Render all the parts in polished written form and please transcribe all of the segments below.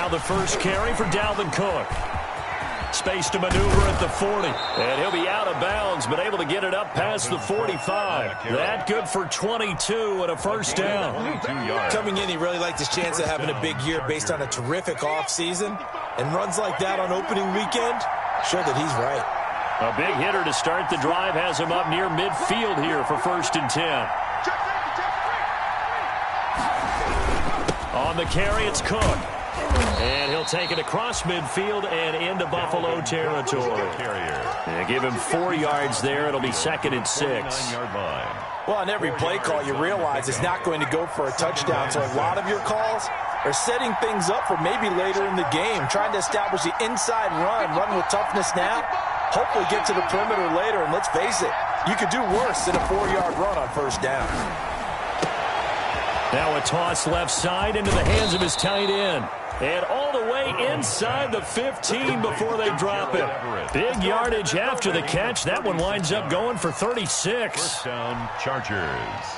Now the first carry for Dalvin Cook. Space to maneuver at the 40. And he'll be out of bounds, but able to get it up past the 45. That good for 22 and a first down. Coming in, he really liked his chance of having a big year based on a terrific offseason. And runs like that on opening weekend show that he's right. A big hitter to start the drive has him up near midfield here for 1st and 10. On the carry, it's Cook. And he'll take it across midfield and into Buffalo territory. Give him 4 yards there. It'll be 2nd and 6. Well, on every play call, you realize it's not going to go for a touchdown. So a lot of your calls are setting things up for maybe later in the game, trying to establish the inside run with toughness now, hopefully get to the perimeter later. And let's face it, you could do worse than a 4-yard run on 1st down. Now a toss left side into the hands of his tight end. And all the way inside the 15 before they drop it. Big yardage after the catch. That one winds up going for 36. First down, Chargers.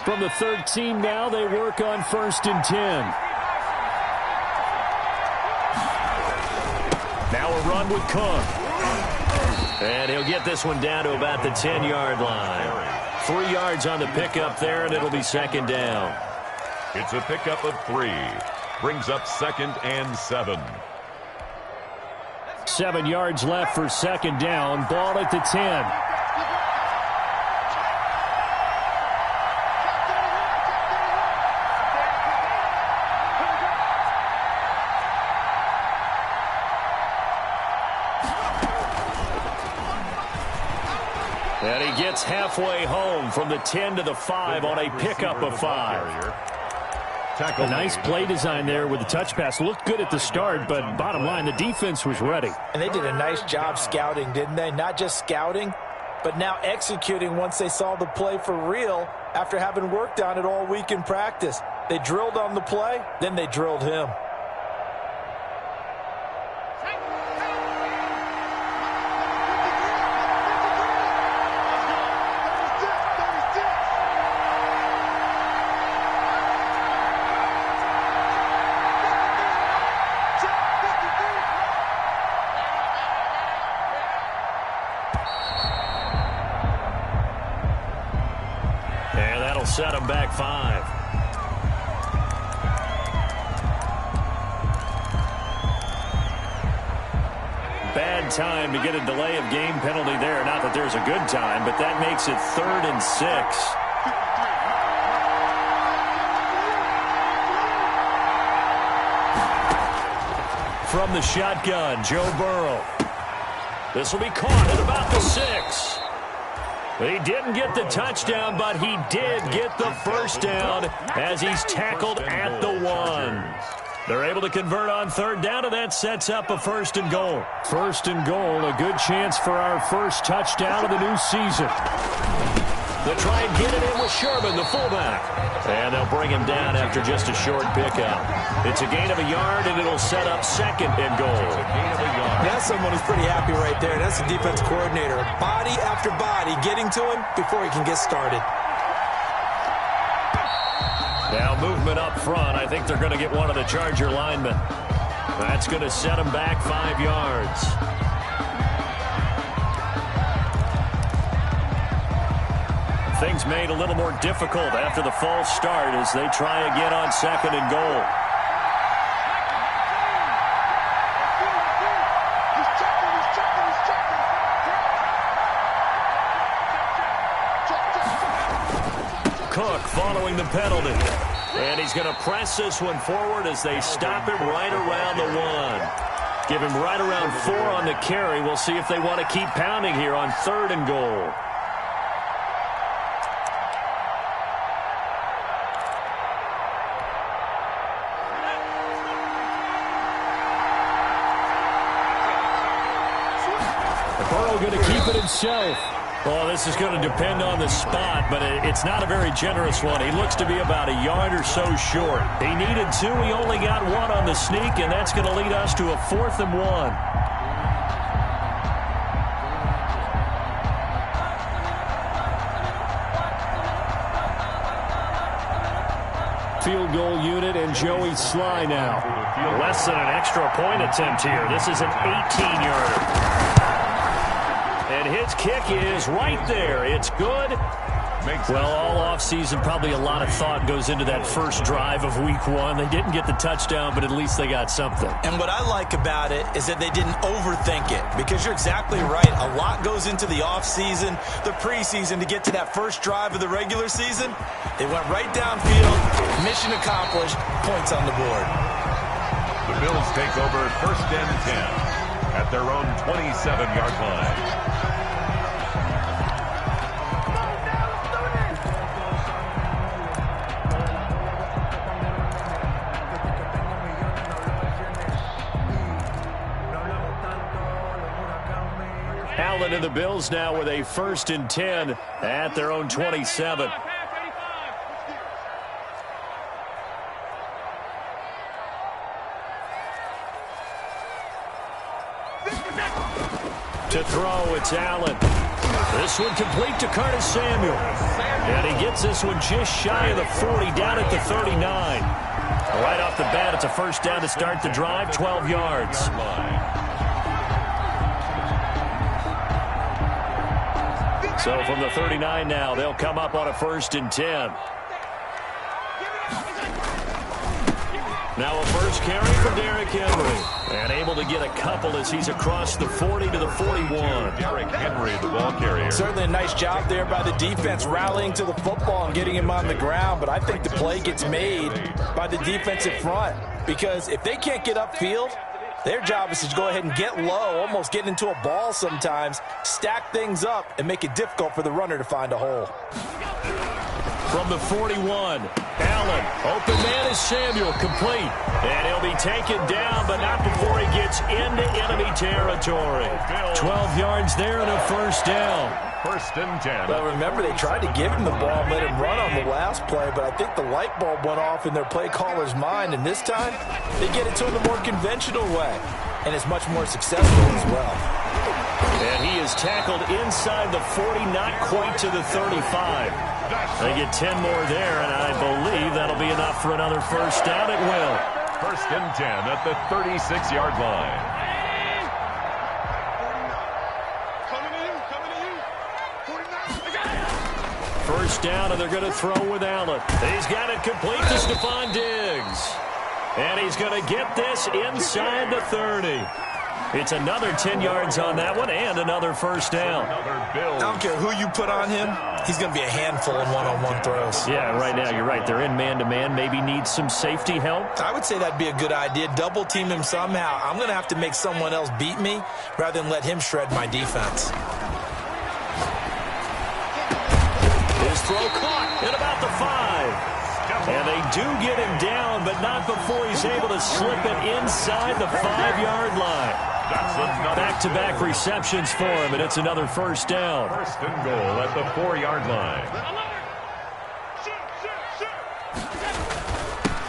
From the 13 now, they work on 1st and 10. Now a run with Cook. And he'll get this one down to about the 10-yard line. 3 yards on the pickup there, and it'll be 2nd down. It's a pickup of 3. Brings up 2nd and 7. 7 yards left for 2nd down. Ball at the 10. And he gets halfway home from the 10 to the 5 on a pickup of 5. A nice play design there with the touch pass. Looked good at the start, but bottom line, the defense was ready. And they did a nice job scouting, didn't they? Not just scouting, but now executing once they saw the play for real after having worked on it all week in practice. They drilled on the play, then they drilled him. Set him back 5. Bad time to get a delay of game penalty there. Not that there's a good time, but that makes it 3rd and 6. From the shotgun, Joe Burrow. This will be caught at about the 6. He didn't get the touchdown, but he did get the first down as he's tackled at the 1. They're able to convert on 3rd down, and that sets up a 1st and goal. 1st and goal, a good chance for our first touchdown of the new season. They'll try and get it in with Sherman, the fullback. And they'll bring him down after just a short pickup. It's a gain of a yard, and it'll set up 2nd and goal. That's someone who's pretty happy right there. That's the defense coordinator. Body after body getting to him before he can get started. Now movement up front. I think they're going to get one of the Charger linemen. That's going to set him back 5 yards. Things made a little more difficult after the false start as they try again on 2nd and goal. Cook following the penalty. And he's going to press this one forward as they stop him right around the 1. Give him right around 4 on the carry. We'll see if they want to keep pounding here on 3rd and goal. Burrow going to keep it himself. Well, this is going to depend on the spot, but it's not a very generous one. He looks to be about a yard or so short. He needed 2. He only got 1 on the sneak, and that's going to lead us to a 4th and 1. Field goal unit and Joey Sly now. field. Less than an extra point attempt here. This is an 18-yarder. And his kick is right there. It's good. Well, all offseason, probably a lot of thought goes into that first drive of week one. They didn't get the touchdown, but at least they got something. And what I like about it is that they didn't overthink it, because you're exactly right. A lot goes into the offseason, the preseason, to get to that first drive of the regular season. They went right downfield, mission accomplished, points on the board. The Bills take over 1st and 10 at their own 27-yard line. Allen and the Bills now with a 1st and 10 at their own 27. To throw, it's Allen. This one complete to Curtis Samuel. And he gets this one just shy of the 40, down at the 39. Right off the bat, it's a 1st down to start the drive, 12 yards. So from the 39 now, they'll come up on a 1st and 10. Now a first carry for Derrick Henry. And able to get a couple as he's across the 40 to the 41. Derrick Henry, the ball carrier. Certainly a nice job there by the defense, rallying to the football and getting him on the ground. But I think the play gets made by the defensive front, because if they can't get upfield, their job is to go ahead and get low, almost get into a ball sometimes, stack things up, and make it difficult for the runner to find a hole. From the 41, Allen, open man is Samuel, complete. And he'll be taken down, but not before he gets into enemy territory. 12 yards there and a 1st down. 1st and 10. Well, remember, they tried to give him the ball and let him run on the last play, but I think the light bulb went off in their play caller's mind, and this time they get it to him the more conventional way, and it's much more successful as well. And he is tackled inside the 40, not quite to the 35. They get 10 more there, and I believe that'll be enough for another 1st down. It will. 1st and 10 at the 36-yard line. First down, and they're going to throw with Allen. He's got it complete to Stephon Diggs. And he's going to get this inside the 30. It's another 10 yards on that one and another 1st down. I don't care who you put on him. He's going to be a handful in one-on-one throws. Yeah, right now you're right. They're in man-to-man. Maybe needs some safety help. I would say that'd be a good idea. Double team him somehow. I'm going to have to make someone else beat me rather than let him shred my defense. His throw caught at about the 5. And they do get him down, but not before he's able to slip it inside the 5-yard line. Back-to-back receptions for him, and it's another 1st down. 1st and goal at the 4-yard line.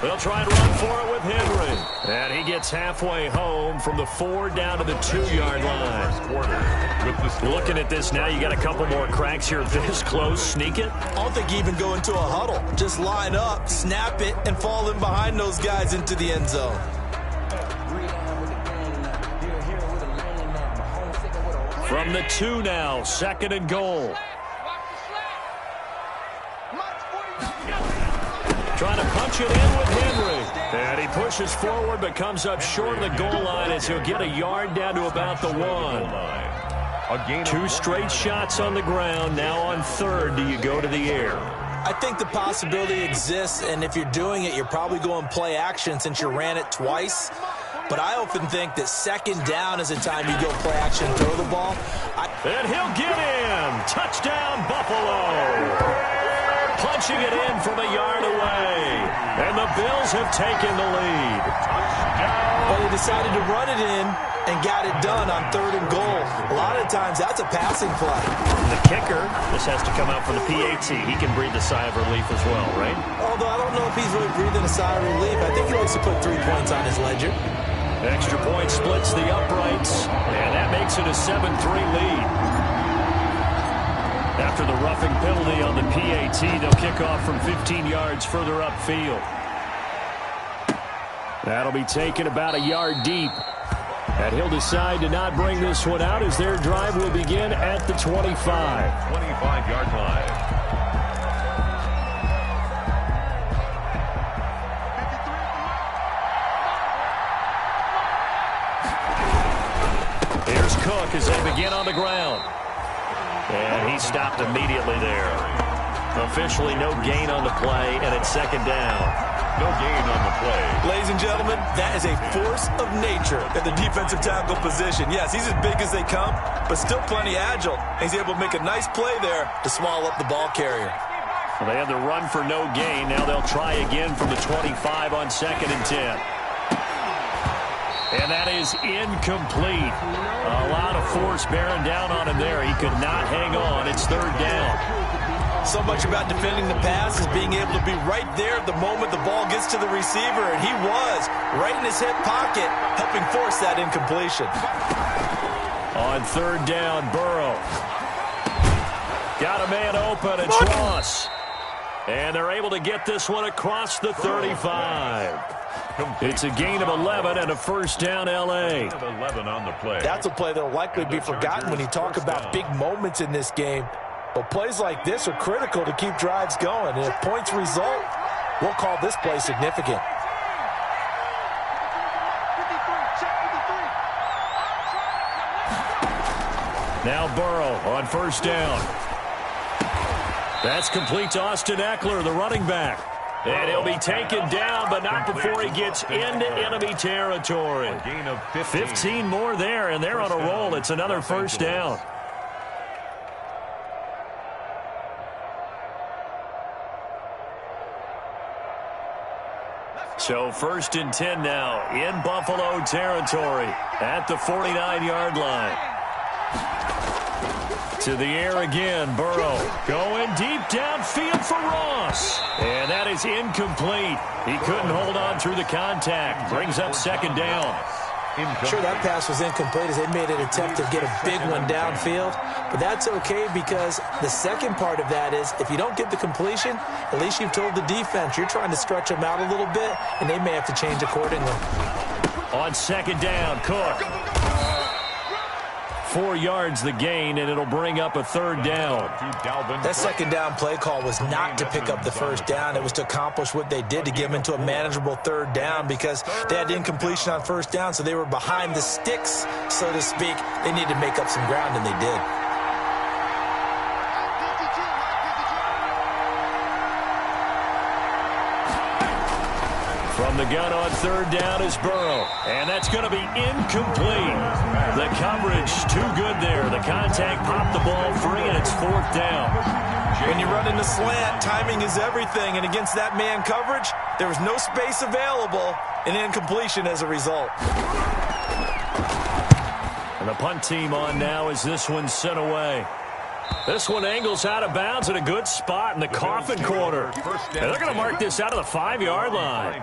They'll try and run for it with Henry. And he gets halfway home from the 4 down to the 2-yard line. Looking at this now, you got a couple more cracks here this close. Sneak it. I don't think you even go into a huddle. Just line up, snap it, and fall in behind those guys into the end zone. From the 2 now, 2nd and goal. Trying to punch it in with Henry. And he pushes forward but comes up short of the goal line as he'll get a yard down to about the 1. 2 straight shots on the ground. Now on 3rd, do you go to the air? I think the possibility exists, and if you're doing it, you're probably going play action since you ran it twice. But I often think that 2nd down is the time you go play action and throw the ball. And he'll get him. Touchdown, Buffalo. Punching it in from a yard away. And the Bills have taken the lead. But he decided to run it in and got it done on 3rd and goal. A lot of times that's a passing play. The kicker, this has to come out for the PAT. He can breathe a sigh of relief as well, right? Although I don't know if he's really breathing a sigh of relief. I think he likes to put 3 points on his ledger. Extra point splits the uprights, and that makes it a 7-3 lead. After the roughing penalty on the PAT, they'll kick off from 15 yards further upfield. That'll be taken about a yard deep. And he'll decide to not bring this one out as their drive will begin at the 25. 25-yard line. Here's Cook as they begin on the ground. And he stopped immediately there. Officially no gain on the play, and it's second down. No gain on the play. Ladies and gentlemen, that is a force of nature at the defensive tackle position. Yes, he's as big as they come, but still plenty agile. He's able to make a nice play there to swallow up the ball carrier. Well, they had the run for no gain. Now they'll try again from the 25 on 2nd and 10. And that is incomplete. A lot of force bearing down on him there. He could not hang on. It's 3rd down. So much about defending the pass is being able to be right there at the moment the ball gets to the receiver, and he was right in his hip pocket, helping force that incompletion. On 3rd down, Burrow. Got a man open, it's Ross. And they're able to get this one across the 35. It's a gain of 11 and a 1st down, L.A. 11 on the play. That's a play that will likely be forgotten when you talk about big moments in this game. But plays like this are critical to keep drives going. And if points result, we'll call this play significant. Now Burrow on 1st down. That's complete to Austin Eckler, the running back. And he'll be taken down, but not before he gets into enemy territory. A gain of 15 more there, and they're on a roll. It's another 1st down. So 1st and 10 now in Buffalo territory at the 49-yard line. To the air again, Burrow going deep downfield for Ross. And that is incomplete. He couldn't hold on through the contact. Brings up 2nd down. Sure, that pass was incomplete as they made an attempt to get a big one downfield. But that's okay because the second part of that is if you don't get the completion, at least you've told the defense you're trying to stretch them out a little bit, and they may have to change accordingly. On 2nd down, Cook. 4 yards the gain, and it'll bring up a 3rd down. That 2nd down play call was not to pick up the 1st down. It was to accomplish what they did to get them into a manageable 3rd down because they had incompletion on 1st down, so they were behind the sticks, so to speak. They needed to make up some ground, and they did. From the gun on 3rd down is Burrow, and that's going to be incomplete. The coverage too good there. The contact popped the ball free, and it's 4th down. When you run in the slant, timing is everything, and against that man coverage, there was no space available, and incompletion as a result. And the punt team on now as this one's sent away. This one angles out of bounds in a good spot in the coffin corner. And they're going to mark this out of the 5-yard line.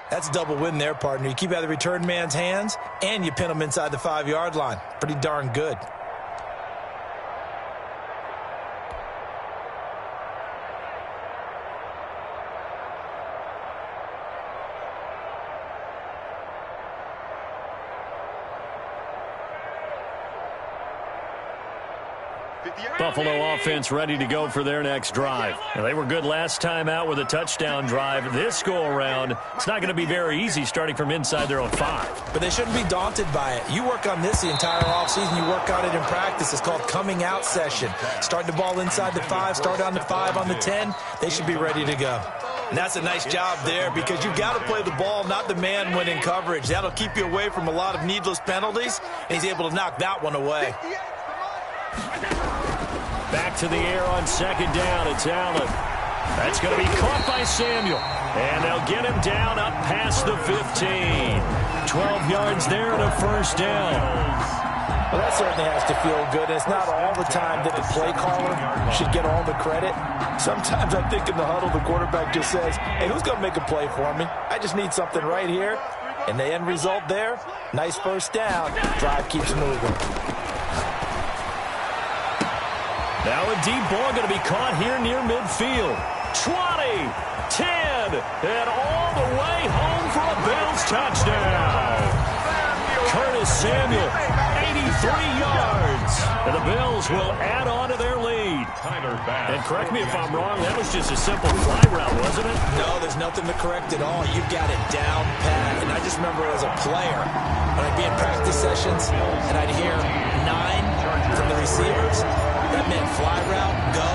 That's a double win there, partner. You keep out of the return man's hands, and you pin them inside the 5-yard line. Pretty darn good. Buffalo offense ready to go for their next drive. Now, they were good last time out with a touchdown drive. This go-around, it's not going to be very easy starting from inside their own 5. But they shouldn't be daunted by it. You work on this the entire offseason. You work on it in practice. It's called coming out session. Start the ball inside the 5, start on the 5, on the 10. They should be ready to go. And that's a nice job there because you've got to play the ball, not the man when in coverage. That'll keep you away from a lot of needless penalties, and he's able to knock that one away. Back to the air on second down. It's Allen. That's going to be caught by Samuel. And they'll get him down up past the 15. 12 yards there and a first down. Well, that certainly has to feel good. It's not all the time that the play caller should get all the credit. Sometimes I think in the huddle, the quarterback just says, hey, who's going to make a play for me? I just need something right here. And the end result there, nice first down. Drive keeps moving. Now a deep ball going to be caught here near midfield. 20, 10, and all the way home for a Bills touchdown. Curtis Samuel, 83 yards. And the Bills will add on to their lead. And correct me if I'm wrong, that was just a simple fly route, wasn't it? No, there's nothing to correct at all. You've got it down pat. And I just remember as a player, when I'd be in practice sessions, and I'd hear 9 from the receivers. That meant fly route, go,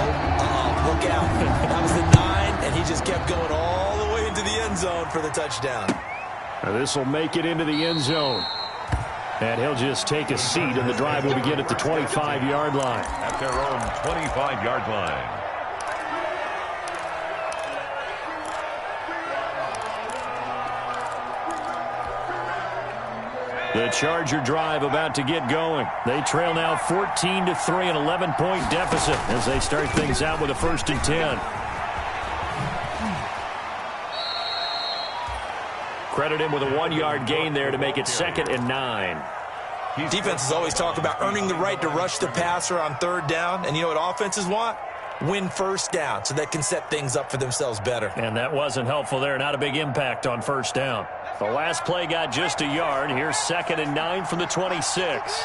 look out. That was the 9, and he just kept going all the way into the end zone for the touchdown. This will make it into the end zone. And he'll just take a seat, and the drive will begin at the 25-yard line. At their own 25-yard line. The Charger drive about to get going. They trail now 14-3, an 11-point deficit as they start things out with a 1st and 10. Credit him with a 1-yard gain there to make it 2nd and 9. Defenses always talk about earning the right to rush the passer on 3rd down. And you know what offenses want? Win 1st down so they can set things up for themselves better. And that wasn't helpful there. Not a big impact on 1st down. The last play got just a yard. Here's 2nd and 9 from the 26.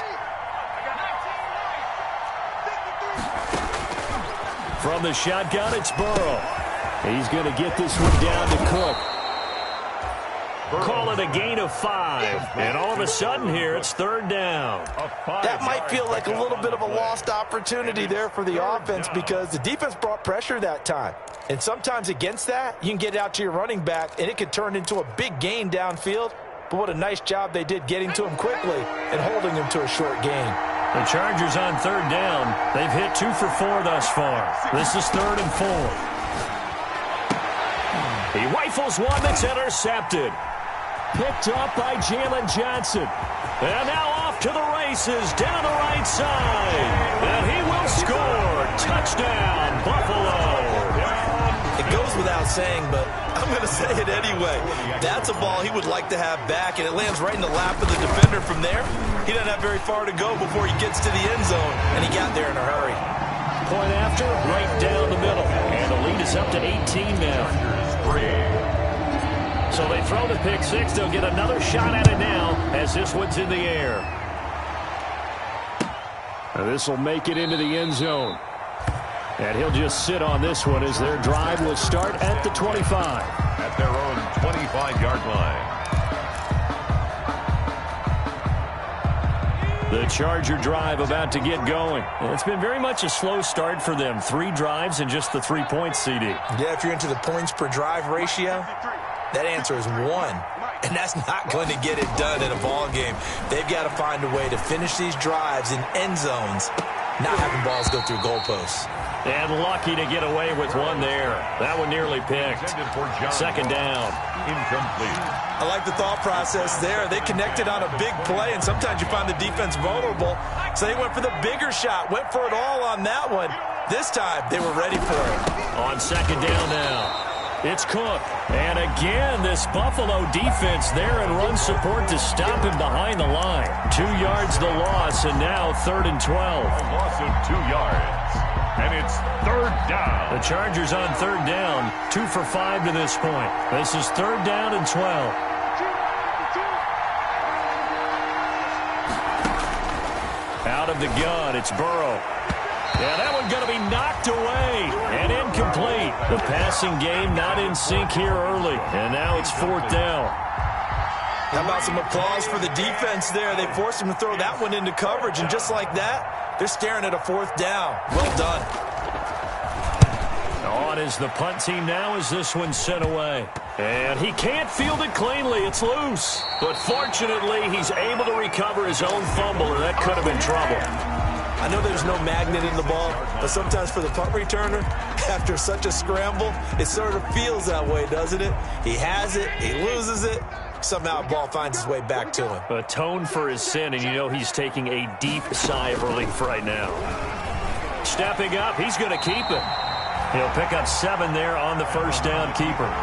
From the shotgun, it's Burrow. He's going to get this one down to Cook. Call it a gain of 5. And all of a sudden here, it's 3rd down. That might feel like a little bit of a lost opportunity there for the offense because the defense brought pressure that time. And sometimes against that, you can get out to your running back, and it could turn into a big gain downfield. But what a nice job they did getting to him quickly and holding him to a short gain. The Chargers on 3rd down. They've hit 2 for 4 thus far. This is 3rd and 4. He rifles one that's intercepted. Picked up by Jalen Johnson. And now off to the races down the right side. And he will score. Touchdown, Buffalo. It goes without saying, but I'm going to say it anyway. That's a ball he would like to have back, and it lands right in the lap of the defender from there. He doesn't have very far to go before he gets to the end zone, and he got there in a hurry. Point after, right down the middle. And the lead is up to 18 now. So they throw the pick 6. They'll get another shot at it now as this one's in the air. This will make it into the end zone. And he'll just sit on this one as their drive will start at the 25. At their own 25-yard line. The Charger drive about to get going. It's been very much a slow start for them. 3 drives and just the 3 points, CD. Yeah, if you're into the points per drive ratio, that answer is 1. And that's not going to get it done in a ball game. They've got to find a way to finish these drives in end zones, not having balls go through goalposts. And lucky to get away with one there. That one nearly picked. 2nd down. Incomplete. I like the thought process there. They connected on a big play, and sometimes you find the defense vulnerable. So they went for the bigger shot, went for it all on that one. This time, they were ready for it. On 2nd down now. It's Cook. And again, this Buffalo defense there in run support to stop him behind the line. 2 yards the loss, and now 3rd and 12. A loss of 2 yards. And it's 3rd down. The Chargers on 3rd down. 2 for 5 to this point. This is 3rd down and 12. Out of the gun, it's Burrow. Yeah, that one going to be knocked away and incomplete. The passing game not in sync here early, and now it's 4th down. How about some applause for the defense there? They forced him to throw that one into coverage, and just like that, they're staring at a 4th down. Well done. On on as the punt team now as this one's sent away. And he can't field it cleanly. It's loose. But fortunately, he's able to recover his own fumble, or that could have been trouble. I know there's no magnet in the ball, but sometimes for the punt returner, after such a scramble, it sort of feels that way, doesn't it? He has it, he loses it, somehow the ball finds its way back to him. Atone for his sin, and you know he's taking a deep sigh of relief right now. Stepping up, he's going to keep it. He'll pick up 7 there on the first down keeper.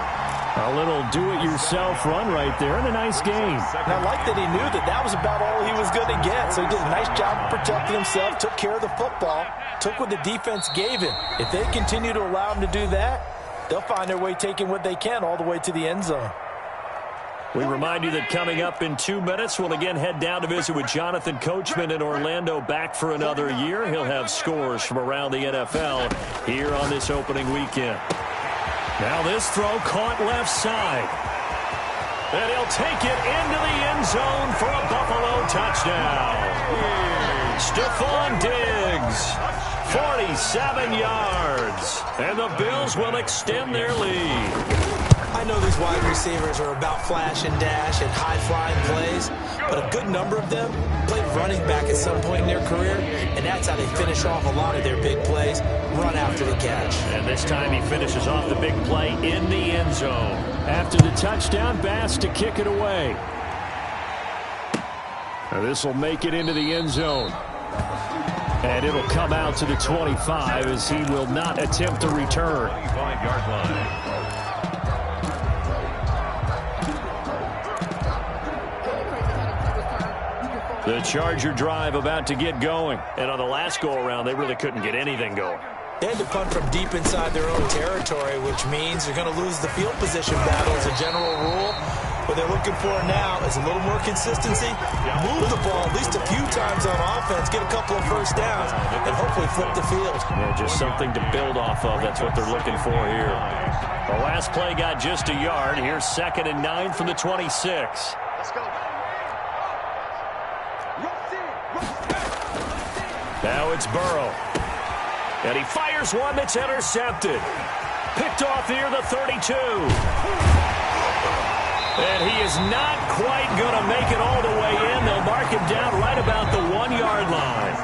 A little do-it-yourself run right there, and a nice game. And I like that he knew that that was about all he was going to get, so he did a nice job of protecting himself, took care of the football, took what the defense gave him. If they continue to allow him to do that, they'll find their way taking what they can all the way to the end zone. We remind you that coming up in 2 minutes, we'll again head down to visit with Jonathan Coachman in Orlando, back for another year. He'll have scores from around the NFL here on this opening weekend. Now this throw caught left side. And he'll take it into the end zone for a Buffalo touchdown. Stephon Diggs, 47 yards. And the Bills will extend their lead. I know these wide receivers are about flash and dash and high-flying plays, but a good number of them played running back at some point in their career, and that's how they finish off a lot of their big plays, run after the catch. And this time he finishes off the big play in the end zone. After the touchdown, Bass to kick it away. This will make it into the end zone. And it'll come out to the 25 as he will not attempt to return. 25-yard line. The Charger drive about to get going. And on the last go-around, they really couldn't get anything going. They had to punt from deep inside their own territory, which means they're going to lose the field position battle as a general rule. What they're looking for now is a little more consistency, move the ball at least a few times on offense, get a couple of first downs, and hopefully flip the field. Yeah, just something to build off of. That's what they're looking for here. The last play got just a yard. Here's 2nd and 9 from the 26. Let's go. Now it's Burrow. And he fires one that's intercepted. Picked off here, the 32. And he is not quite going to make it all the way in. They'll mark him down right about the 1-yard line.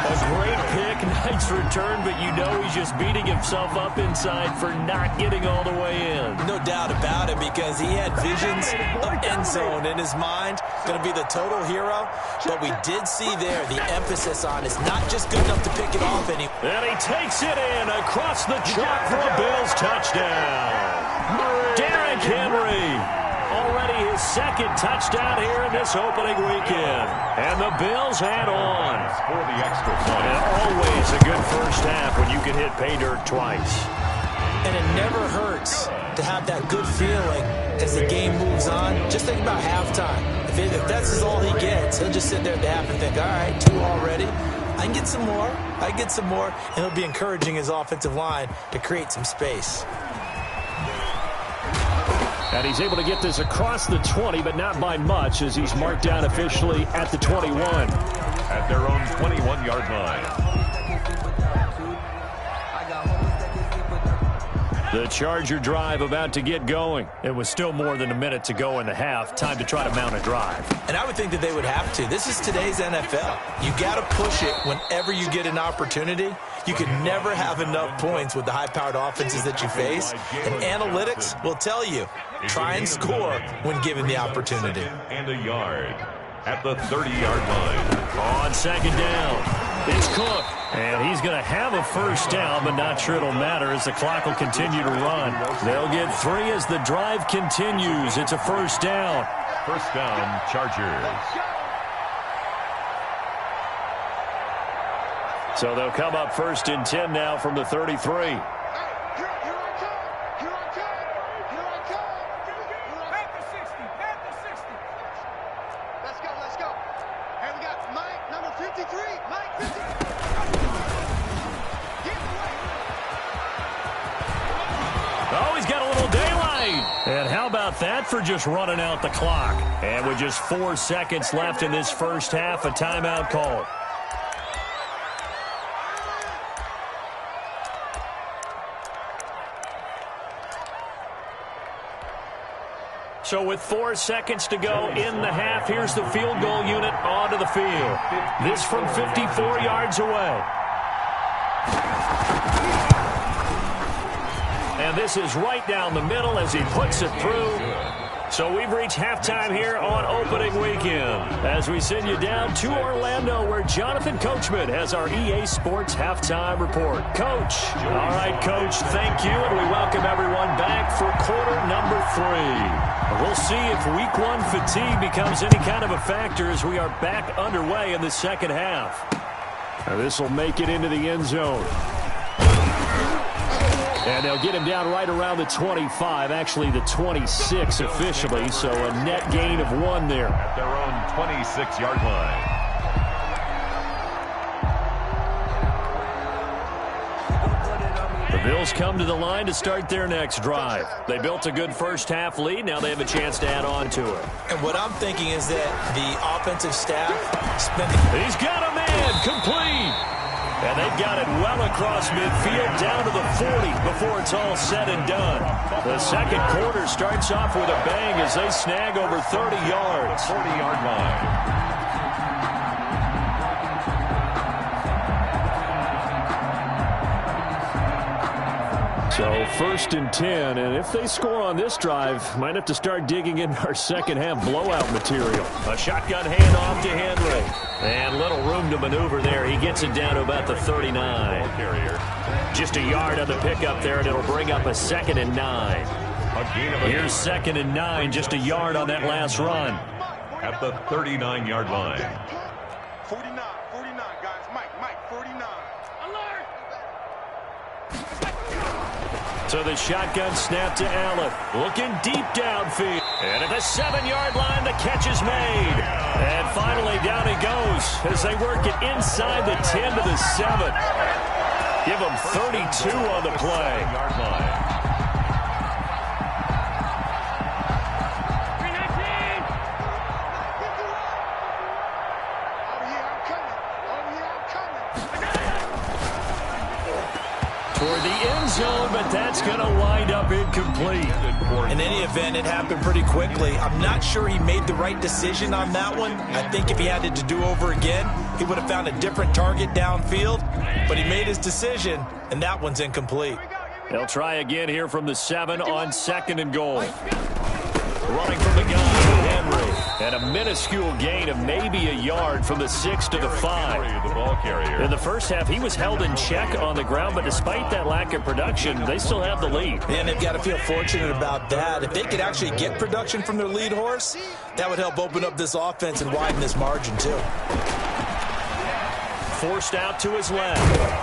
A great pick, nice return, but you know he's just beating himself up inside for not getting all the way in. No doubt about it, because he had visions of end zone in his mind. Going to be the total hero. But we did see there the emphasis on it's not just good enough to pick it off anymore. And he takes it in across the chalk for a Bills touchdown. Derrick Henry. Already his 2nd touchdown here in this opening weekend. And the Bills head on. For the extra point. And always a good first half when you can hit pay dirt twice. And it never hurts to have that good feeling as the game moves on. Just think about halftime. If that's all he gets, he'll just sit there at the half and think, all right, 2 already. I can get some more. I can get some more. And he'll be encouraging his offensive line to create some space. And he's able to get this across the 20, but not by much, as he's marked down officially at the 21. At their own 21-yard line. The Charger drive about to get going. It was still more than a minute to go in the half. Time to try to mount a drive. And I would think that they would have to. This is today's NFL. You got to push it whenever you get an opportunity. You can never have enough points with the high-powered offenses that you face. And analytics will tell you, try and score when given the opportunity. And a yard at the 30-yard line. On 2nd down, it's Cook. And he's going to have a first down, but not sure it'll matter as the clock will continue to run. They'll get 3 as the drive continues. It's a first down. First down, Chargers. So they'll come up 1st and 10 now from the 33. And how about that for just running out the clock? And with just 4 seconds left in this first half, a timeout call. So with 4 seconds to go in the half, here's the field goal unit onto the field. This from 54 yards away. And this is right down the middle as he puts it through. So we've reached halftime here on opening weekend as we send you down to Orlando where Jonathan Coachman has our EA Sports halftime report. Coach. All right, Coach, thank you, and we welcome everyone back for quarter number 3. We'll see if week 1 fatigue becomes any kind of a factor as we are back underway in the second half. Now this will make it into the end zone. And they'll get him down right around the 25, actually the 26 officially, so a net gain of 1 there. At their own 26-yard line. The Bills come to the line to start their next drive. They built a good first-half lead. Now they have a chance to add on to it. And what I'm thinking is that the offensive staff He's got a man, complete. And they've got it well across midfield down to the 40 before it's all said and done. The second quarter starts off with a bang as they snag over 30 yards. 40-yard line. So 1st and 10, and if they score on this drive, might have to start digging in our second half blowout material. A shotgun handoff to Henry. And little room to maneuver there. He gets it down to about the 39. Just a yard on the pickup there, and it'll bring up a 2nd and 9. Here's 2nd and 9, just a yard on that last run. At the 39-yard line. 49, guys. Mike, 49. Alert! So the shotgun snap to Allen. Looking deep downfield. And at the 7-yard line, the catch is made. And finally, down he goes as they work it inside the 10 to the 7. Give him 32 on the play. Yard line. Toward the end zone, but that's going to wind up incomplete. In any event, it happened pretty quickly. I'm not sure he made the right decision on that one. I think if he had it to do over again, he would have found a different target downfield. But he made his decision, and that one's incomplete. They'll try again here from the 7 on 2nd and goal. Running from the gun, Henry. And a minuscule gain of maybe a yard from the 6 to the 5. The ball carrier. In the first half, he was held in check on the ground, but despite that lack of production, they still have the lead. And they've got to feel fortunate about that. If they could actually get production from their lead horse, that would help open up this offense and widen this margin, too. Forced out to his left.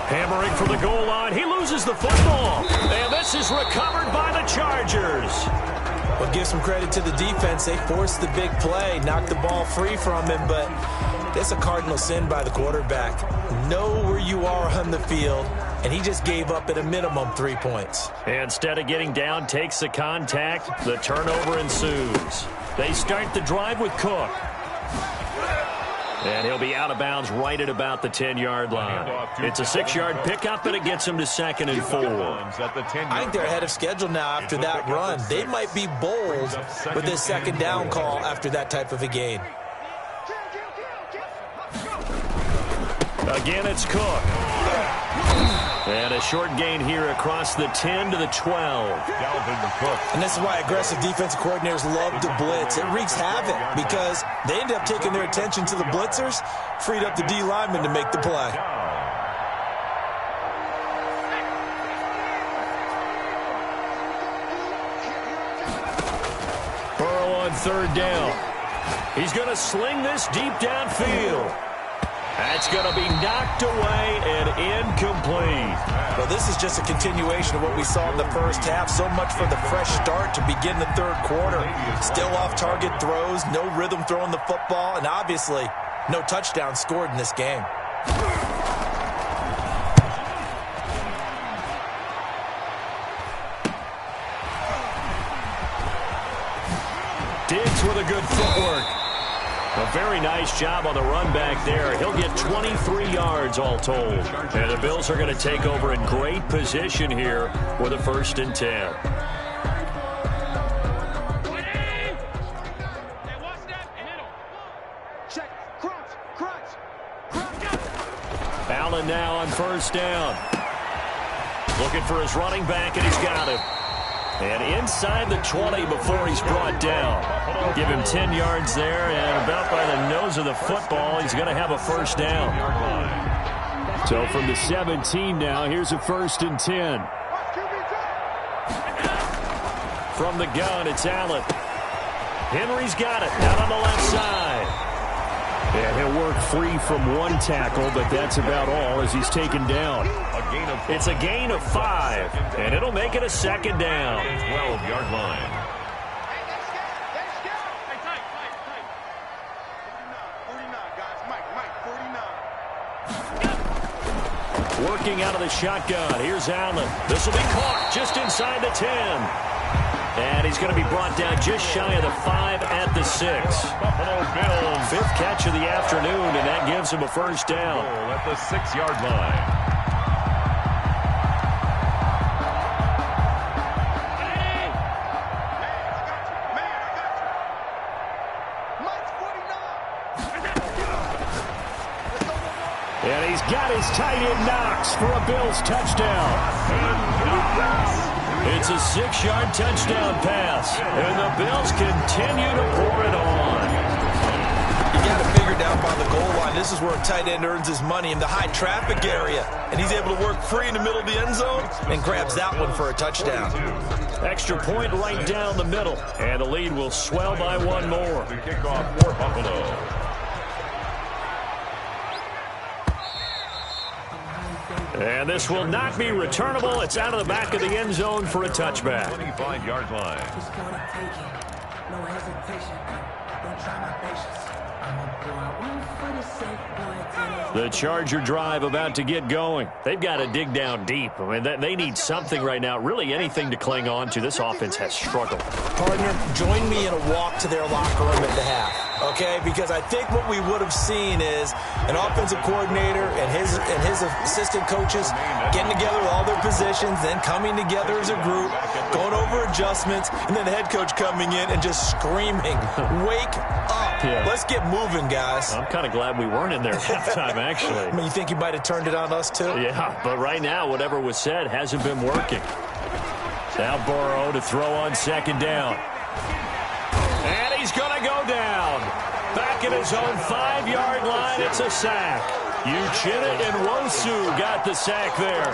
Hammering for the goal line. He loses the football. And this is recovered by the Chargers. But give some credit to the defense. They forced the big play, knocked the ball free from him, but it's a cardinal sin by the quarterback. Know where you are on the field, and he just gave up at a minimum 3 points. Instead of getting down, takes the contact. The turnover ensues. They start the drive with Cook. And he'll be out of bounds right at about the 10-yard line. It's a 6-yard pickup, and it gets him to 2nd and 4. I think they're ahead of schedule now after that run. They might be bold with this 2nd down call after that type of a gain. Again, it's Cook. And a short gain here across the 10 to the 12. And this is why aggressive defensive coordinators love to blitz. It wreaks havoc because they end up taking their attention to the blitzers, freed up the D lineman to make the play. Burrow on 3rd down. He's going to sling this deep downfield. That's going to be knocked away and incomplete. Well, this is just a continuation of what we saw in the first half. So much for the fresh start to begin the 3rd quarter. Still off-target throws, no rhythm throwing the football, and obviously no touchdown scored in this game. Diggs with a good footwork. A very nice job on the run back there. He'll get 23 yards all told. And the Bills are going to take over in great position here with a 1st and 10. now on first down. Looking for his running back, and he's got him. And inside the 20 before he's brought down. Give him 10 yards there, and about by the nose of the football, he's going to have a first down. So from the 17 now, here's a 1st and 10. From the gun, it's Allen. Henry's got it, out on the left side. And he'll work free from one tackle, but that's about all as he's taken down. It's a gain of 5, and it'll make it a 2nd down. 12-yard line. Working out of the shotgun. Here's Allen. This will be caught just inside the 10. And he's going to be brought down just shy of the 5 at the 6. Buffalo Bills. 5th catch of the afternoon, and that gives him a first down. At the 6-yard line. And he's got his tight end Knox for a Bills touchdown. It's a 6-yard touchdown pass, and the Bills continue to pour it on. You got to figure down by the goal line. This is where a tight end earns his money in the high traffic area, and he's able to work free in the middle of the end zone and grabs that one for a touchdown. Extra point right down the middle, and the lead will swell by one more. The kickoff for Buffalo. And this will not be returnable. It's out of the back of the end zone for a touchback. 25-yard line. Just gonna take it. No hesitation. Don't try my patience. I'm a boy. One for the safe boy. The Charger drive about to get going. They've got to dig down deep. I mean, they need something right now, really anything to cling on to. This offense has struggled. Partner, join me in a walk to their locker room at the half, okay? Because I think what we would have seen is an offensive coordinator and his assistant coaches getting together with all their positions, then coming together as a group, going over adjustments, and then the head coach coming in and just screaming, "Wake up. Yeah. Let's get moving, guys." I'm kind of glad we weren't in there at halftime, actually. I mean, you think he might have turned it on us, too? Yeah, but right now, whatever was said hasn't been working. Now Burrow to throw on 2nd down. And he's going to go down. Back at his own 5-yard line, it's a sack. Uchenna and Wosu got the sack there.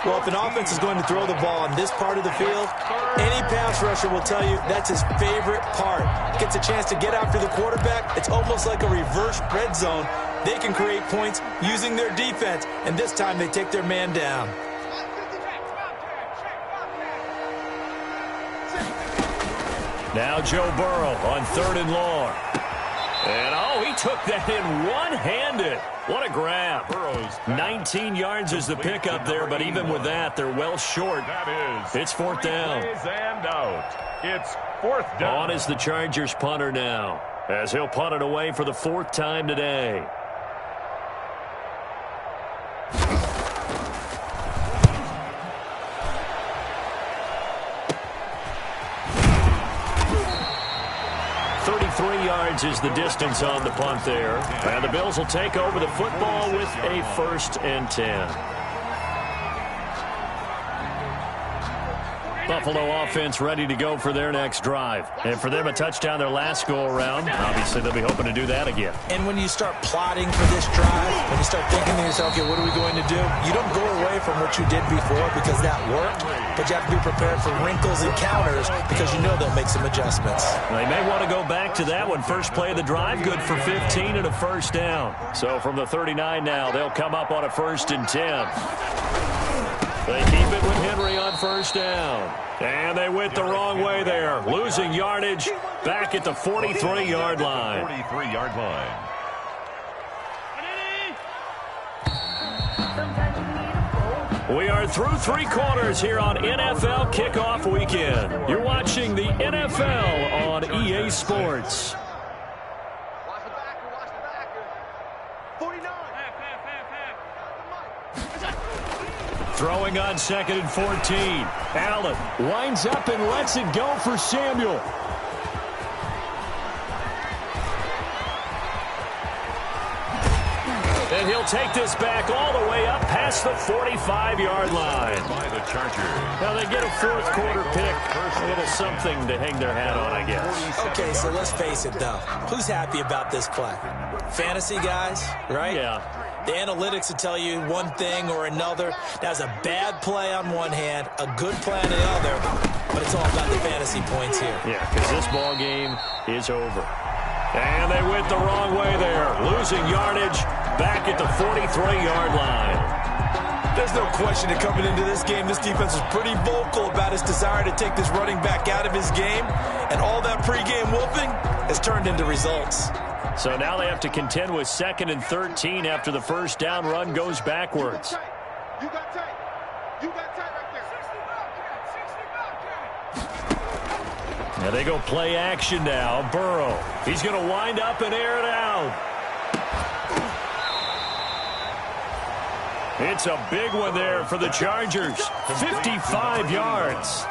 Well, if an offense is going to throw the ball on this part of the field, any pass rusher will tell you that's his favorite part. Gets a chance to get after the quarterback. It's almost like a reverse red zone. They can create points using their defense, and this time they take their man down. Now Joe Burrow on 3rd and long. And, he took that in one-handed. What a grab. Burrow's 19 yards is the pickup there, but even with that, they're well short. That is. It's 4th down. And out. It's 4th down. On is the Chargers punter now, as he'll punt it away for the 4th time today. Is the distance on the punt there. And the Bills will take over the football with a 1st and 10. Buffalo offense ready to go for their next drive. And for them, a touchdown their last go-around. Obviously, they'll be hoping to do that again. And when you start plotting for this drive, when you start thinking to yourself, okay, what are we going to do? You don't go away from what you did before because that worked, but you have to be prepared for wrinkles and counters because you know they'll make some adjustments. They may want to go back to that one. First play of the drive, good for 15 and a 1st down. So from the 39 now, they'll come up on a 1st and 10. They keep it with Henry on 1st down. And they went the wrong way there. Losing yardage back at the 43-yard line. 43-yard line. We are through 3 quarters here on NFL Kickoff Weekend. You're watching the NFL on EA Sports. Throwing on 2nd and 14. Allen winds up and lets it go for Samuel. And he'll take this back all the way up past the 45-yard line. By the Chargers. Now they get a fourth quarter pick. A little something to hang their hat on, I guess. Okay, so let's face it, though. Who's happy about this play? Fantasy guys, right? Yeah. The analytics will tell you one thing or another. That's a bad play on one hand, a good play on the other, but it's all about the fantasy points here. Yeah, because this ball game is over. And they went the wrong way there, losing yardage back at the 43-yard line. There's no question that coming into this game, this defense was pretty vocal about its desire to take this running back out of his game, and all that pregame whooping has turned into results. So now they have to contend with 2nd and 13 after the first down run goes backwards. You got tight. You got tight right there. Now they go play action now. Burrow. He's going to wind up and air it out. It's a big one there for the Chargers. 55 yards.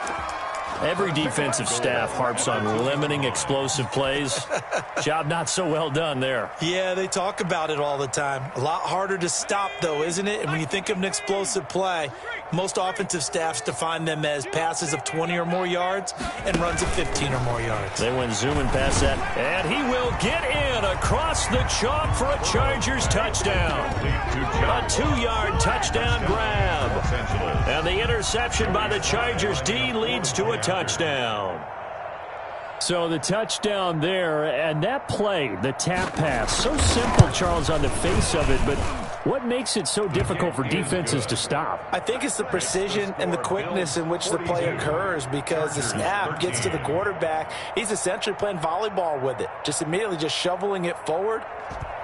Every defensive staff harps on limiting explosive plays. Job not so well done there. Yeah, they talk about it all the time. A lot harder to stop, though, isn't it? And when you think of an explosive play, most offensive staffs define them as passes of 20 or more yards and runs of 15 or more yards. They went zooming past that, and he will get in across the chalk for a Chargers touchdown. A 2-yard touchdown grab. And the interception by the Chargers D leads to a touchdown. So the touchdown there, and that play, the tap pass, so simple, Charles, on the face of it, but what makes it so difficult for defenses to stop? I think it's the precision and the quickness in which the play occurs, because the snap gets to the quarterback. He's essentially playing volleyball with it, just immediately just shoveling it forward.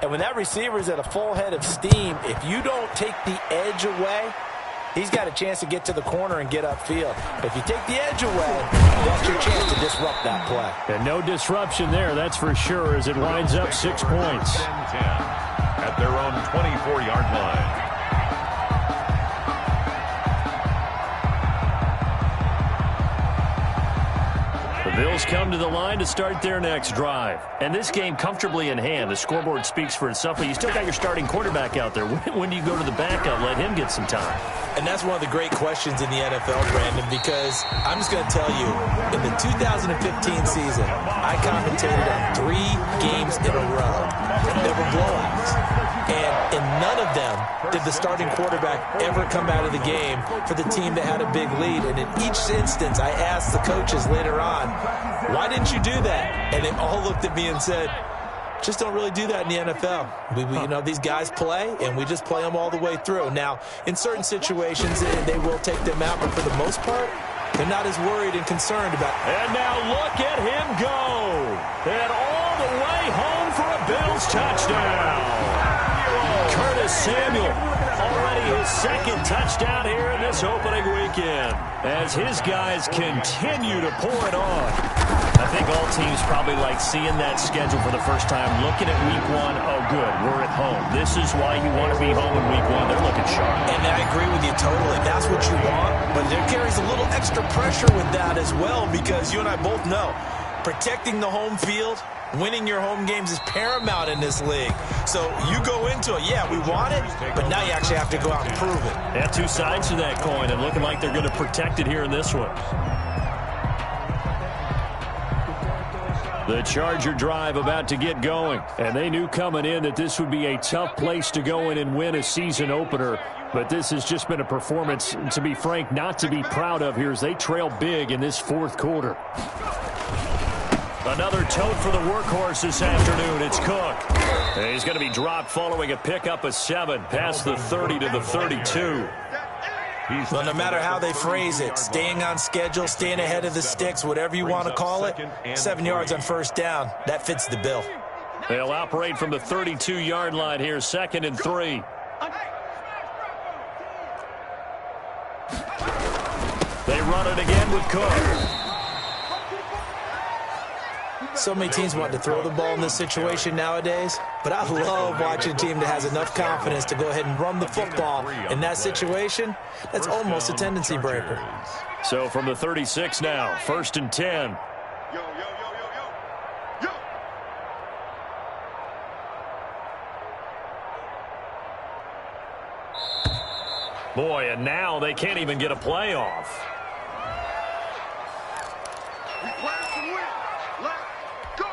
And when that receiver's at a full head of steam, if you don't take the edge away, he's got a chance to get to the corner and get upfield. But if you take the edge away, that's your chance to disrupt that play. And no disruption there, that's for sure, as it winds up 6 points. 10 at their own 24-yard line. The Bills come to the line to start their next drive. And this game comfortably in hand. The scoreboard speaks for itself, but you still got your starting quarterback out there. When do you go to the backup, let him get some time? And that's one of the great questions in the NFL, Brandon, because I'm just going to tell you, in the 2015 season, I commentated on 3 games in a row. They were blowouts. And in none of them did the starting quarterback ever come out of the game for the team that had a big lead. And in each instance, I asked the coaches later on, why didn't you do that? And they all looked at me and said, just don't really do that in the NFL. You know, these guys play, and we just play them all the way through. Now, in certain situations, they will take them out, but for the most part, they're not as worried and concerned about it. And now look at him go. And all the way home for a Bills touchdown. Curtis Samuel, already his 2nd touchdown here in this opening weekend, as his guys continue to pour it on. I think all teams probably like seeing that schedule for the first time, looking at week 1. Oh, good, we're at home. This is why you want to be home in week 1. They're looking sharp. And I agree with you totally. That's what you want, but there carries a little extra pressure with that as well, because you and I both know protecting the home field, winning your home games is paramount in this league. So you go into it, yeah, we want it, but now you actually have to go out and prove it. Yeah, 2 sides to that coin, and looking like they're going to protect it here in this one. The Charger drive about to get going, and they knew coming in that this would be a tough place to go in and win a season opener. But this has just been a performance, to be frank, not to be proud of here as they trail big in this 4th quarter. Another tote for the workhorse this afternoon. It's Cook. And he's going to be dropped following a pickup of 7 past the 30 to the 32. Well, no matter how they phrase it, staying on schedule, staying ahead of the sticks, whatever you want to call it, 7 yards on first down, that fits the bill. They'll operate from the 32-yard line here, 2nd and 3. They run it again with Cook. So many teams want to throw the ball in this situation nowadays, but I love watching a team that has enough confidence to go ahead and run the football. In that situation, that's almost a tendency breaker. So from the 36 now, 1st and 10. Boy, and now they can't even get a play off. We play to win. Let's go.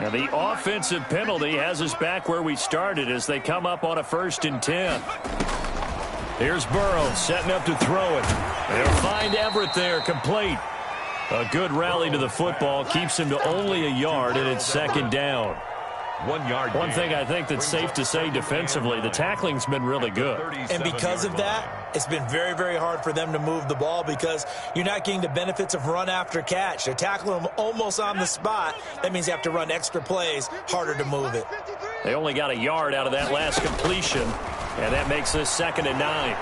Now the offensive penalty has us back where we started as they come up on a 1st and 10. Here's Burrow setting up to throw it. They'll find Everett there, complete. A good rally to the football keeps him to only a yard, and it's 2nd down. 1 yard. One thing I think that's safe to say defensively, the tackling's been really good. And because of that, it's been very, very hard for them to move the ball because you're not getting the benefits of run after catch. They're tackling them almost on the spot. That means they have to run extra plays, harder to move it. They only got a yard out of that last completion, and that makes this 2nd and 9.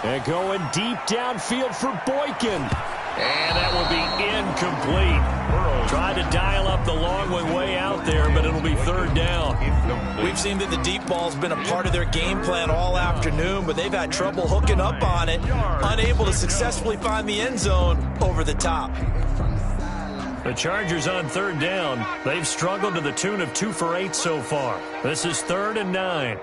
And going deep downfield for Boykin. And that will be incomplete. Tried to dial up the long way out there, but it'll be 3rd down. We've seen that the deep ball's been a part of their game plan all afternoon, but they've had trouble hooking up on it, unable to successfully find the end zone over the top. The Chargers on 3rd down. They've struggled to the tune of 2 for 8 so far. This is 3rd and 9.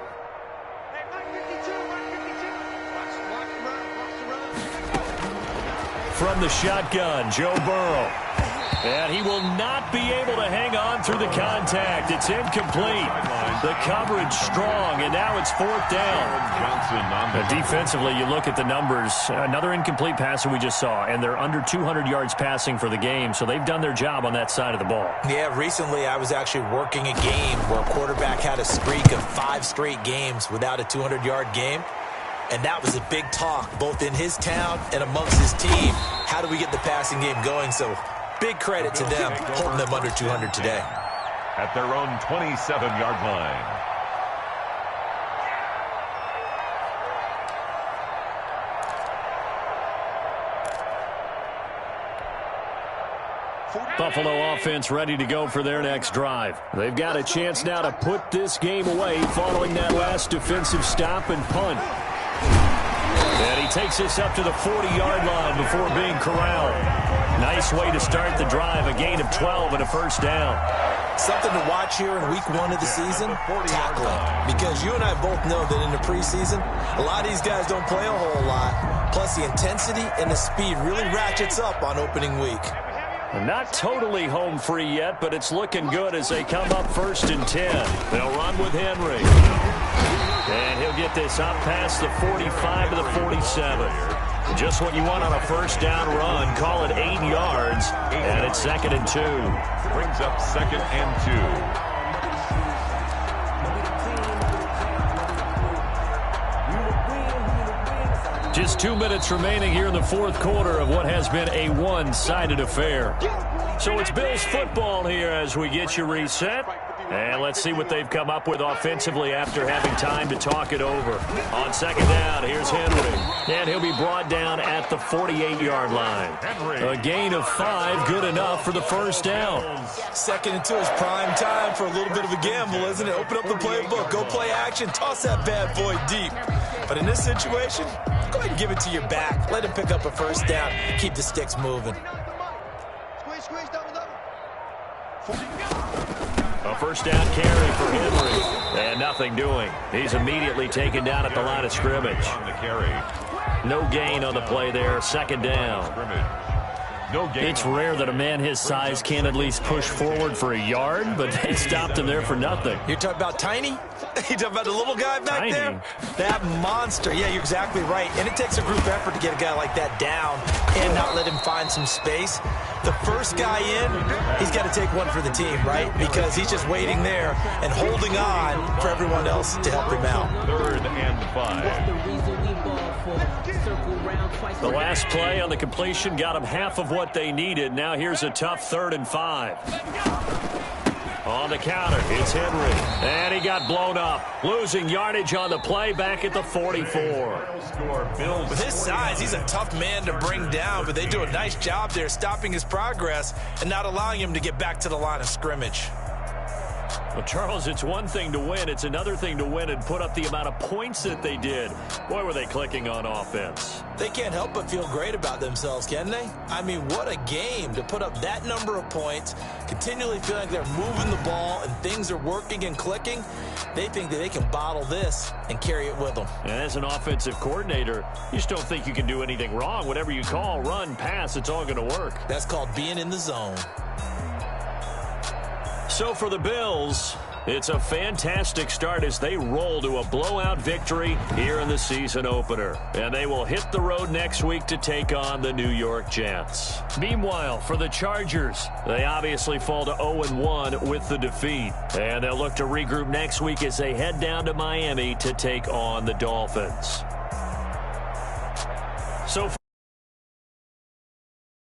From the shotgun, Joe Burrow. And he will not be able to hang on through the contact. It's incomplete. The coverage strong, and now it's 4th down. Defensively, you look at the numbers. Another incomplete passer we just saw, and they're under 200 yards passing for the game, so they've done their job on that side of the ball. Yeah, recently I was actually working a game where a quarterback had a streak of 5 straight games without a 200-yard game. And that was a big talk, both in his town and amongst his team. How do we get the passing game going? So big credit to them, holding them under 200 today. At their own 27-yard line. Buffalo offense ready to go for their next drive. They've got a chance now to put this game away following that last defensive stop and punt. And he takes this up to the 40-yard line before being corralled. Nice way to start the drive, a gain of 12 and a 1st down. Something to watch here in week 1 of the season, tackling. Because you and I both know that in the preseason, a lot of these guys don't play a whole lot. Plus, the intensity and the speed really ratchets up on opening week. Not totally home free yet, but it's looking good as they come up 1st and 10. They'll run with Henry. And he'll get this up past the 45 to the 47. Just what you want on a 1st down run. Call it 8 yards, and it's 2nd and 2. Brings up 2nd and 2. Just 2 minutes remaining here in the 4th quarter of what has been a one-sided affair. So it's Bills football here as we get you reset. And let's see what they've come up with offensively after having time to talk it over. On 2nd down, here's Henry. And he'll be brought down at the 48-yard line. A gain of 5, good enough for the 1st down. 2nd and 2 is prime time for a little bit of a gamble, isn't it? Open up the playbook, go play action, toss that bad boy deep. But in this situation, go ahead and give it to your back. Let him pick up a 1st down, keep the sticks moving. Squeeze, double. A 1st down carry for Henry. And nothing doing. He's immediately taken down at the line of scrimmage. On the carry. No gain on the play there. 2nd down. No gain. It's rare that a man his size can't at least push forward for a yard, but they stopped him there for nothing. You're talking about Tiny? You talking about the little guy back there? That monster. Yeah, you're exactly right. And it takes a group effort to get a guy like that down and not let him find some space. The first guy in, he's got to take one for the team, right? Because he's just waiting there and holding on for everyone else to help him out. 3rd and 5. The last play on the completion got them half of what they needed. Now here's a tough 3rd and 5. On the counter, it's Henry. And he got blown up. Losing yardage on the play back at the 44. With his size, he's a tough man to bring down, but they do a nice job there stopping his progress and not allowing him to get back to the line of scrimmage. Well, Charles, it's one thing to win. It's another thing to win and put up the amount of points that they did. Boy, were they clicking on offense. They can't help but feel great about themselves, can they? I mean, what a game to put up that number of points, continually feeling like they're moving the ball and things are working and clicking. They think that they can bottle this and carry it with them. And as an offensive coordinator, you just don't think you can do anything wrong. Whatever you call, run, pass, it's all going to work. That's called being in the zone. So for the Bills, it's a fantastic start as they roll to a blowout victory here in the season opener. And they will hit the road next week to take on the New York Jets. Meanwhile, for the Chargers, they obviously fall to 0-1 with the defeat. And they'll look to regroup next week as they head down to Miami to take on the Dolphins. So